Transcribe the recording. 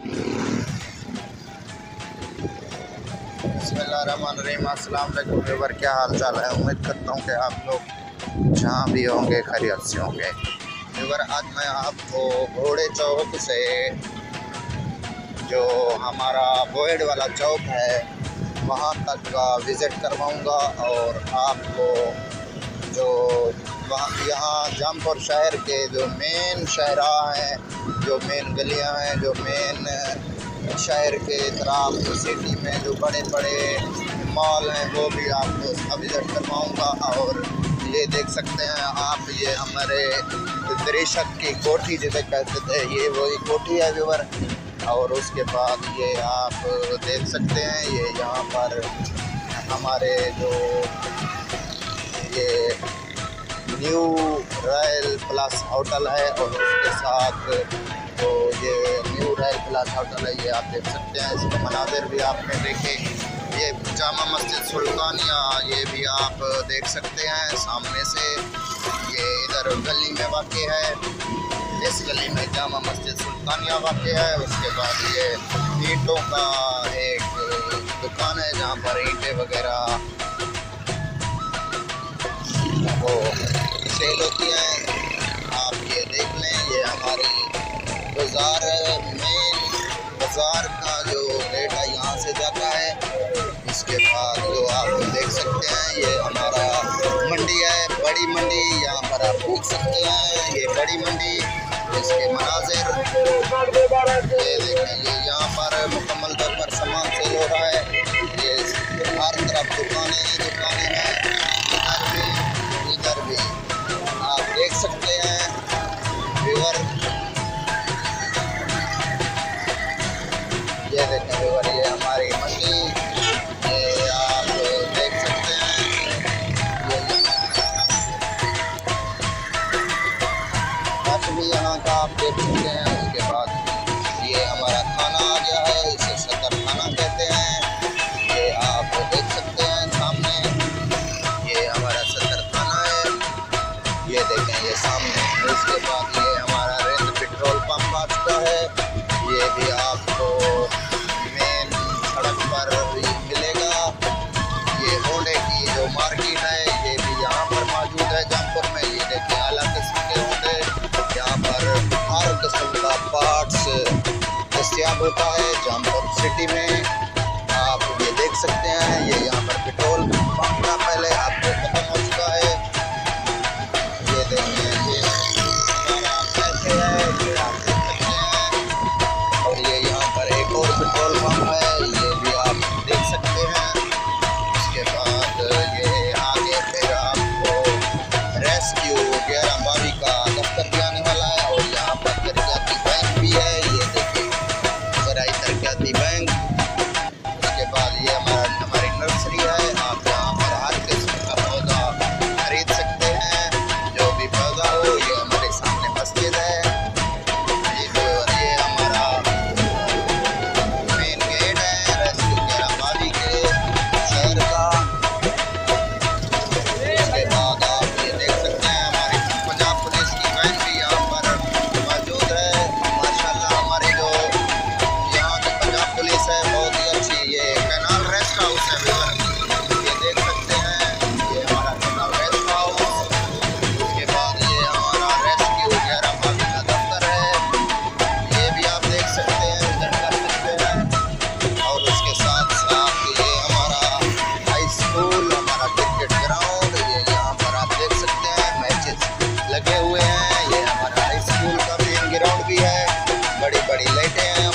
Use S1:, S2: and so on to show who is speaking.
S1: बिस्मिल्लाहिर्रहमानिर्रहीम। अस्सलाम वालेकुम व्यूअर, क्या हाल चाल है। उम्मीद करता हूँ कि आप लोग जहाँ भी होंगे खैरियत से होंगे। व्यूअर, आज मैं आपको घोड़े चौक से जो हमारा बोएड वाला चौक है वहाँ तक का विज़िट करवाऊँगा और आपको जो वहाँ यहाँ जमपुर शहर के जो मेन शाहराह हैं, जो मेन गलियाँ हैं, जो मेन शहर के तरफ सिटी में जो बड़े बड़े मॉल हैं वो भी आपको उसका विज़िट करवाऊँगा। और ये देख सकते हैं आप, ये हमारे दरिशत की कोठी जिसे कहते थे, ये वही कोठी है व्यूअर। और उसके बाद ये आप देख सकते हैं, ये यहाँ पर हमारे जो ये न्यू रॉयल प्लस होटल है और उसके साथ तो ये न्यू रॉयल प्लस होटल है, ये आप देख सकते हैं। इसके मनाज़िर भी आपने देखे। ये जामा मस्जिद सुल्तानिया, ये भी आप देख सकते हैं सामने से। ये इधर गली में वाक़ है, इस गली में जामा मस्जिद सुल्तानिया वाक़ है। उसके बाद ये ईंटों का एक दुकान है जहाँ पर ईंटें वगैरह वो सेल होती हैं। आप ये देख लें, ये हमारी बाज़ार है, मेन बाज़ार का जो रेट है यहाँ से जाता है। इसके बाद जो आप देख सकते हैं, ये हमारा मंडी है, बड़ी मंडी, यहाँ पर आप देख सकते हैं ये बड़ी मंडी। इसके मनाज़िर ये देखें, ये यहाँ पर मुकम्मल तौर पर सामान सेल हो रहा है। ये हर तरफ दुकानें ही दुकानें हैं, इधर भी आप देख सकते हैं व्यूअर। ये देखें व्यूअर, ये हमारी मंडी, ये आप देख सकते हैं। ये भी यहाँ का आप देख सकते हैं। उसके बाद ये हमारा खाना आ गया है, इसे सदर खाना कहते हैं। ये आप देख सकते हैं सामने, ये हमारा सदर खाना है, ये देखें ये सामने। उसके बाद ये हमारा रेंज पेट्रोल पंप आ चुका है, ये भी आपको मेन सड़क पर भी मिलेगा। ये होंडे की जो मार्केट है ये भी यहाँ पर मौजूद है जमपुर में। ये देखिए अलग किस्म के होंडे, यहाँ पर हर किस्म का पार्ट्स दस्तियाब होता है जमपुर सिटी में। आप ये देख सकते हैं, ये यहाँ पर पेट्रोल पंप का पहले आपको खत्म हो चुका है। ये देखिए ये हमारा कैसे है, ये आप देख सकते हैं। और ये यहाँ पर एक और पेट्रोल पंप है, ये भी आप देख सकते हैं। उसके बाद ये आगे फिर आपको रेस्क्यू 11 का दफ्तर भी आने वाला है। और यहाँ पर तरक्याती बैंक भी है, ये देखिए ज़राई तरक्याती बैंक। उसके बाद ये हमारी नर्सरी है, आप यहाँ पर हर किस्म का पौधा खरीद सकते हैं, जो भी पौधा हो। ये हमारे सामने मस्जिद है, ये हमारा मेन गेट है रेस्क्यू 11 के शहर का। उसके बाद आप ये देख सकते हैं हमारी पंजाब पुलिस की वैन भी यहाँ पर मौजूद है। माशाल्लाह हमारी जो यहाँ की पंजाब पुलिस है बहुत ही अच्छी। ये कैनाल रेस्ट हाउस है व्यूअर, ये देख सकते हैं, ये हमारा कैनाल रेस्ट हाउस। उसके बाद ये हमारा रेस्क्यू 11 का दफ्तर है, ये भी आप देख सकते हैं, विजिट कर सकते हैं। और उसके साथ साथ ये हमारा हाई स्कूल, हमारा क्रिकेट ग्राउंड, ये यहाँ पर आप देख सकते हैं मैचेस लगे हुए हैं। ये हमारा हाई स्कूल का मेन ग्राउंड भी है, बड़ी बड़ी लाइटें हैं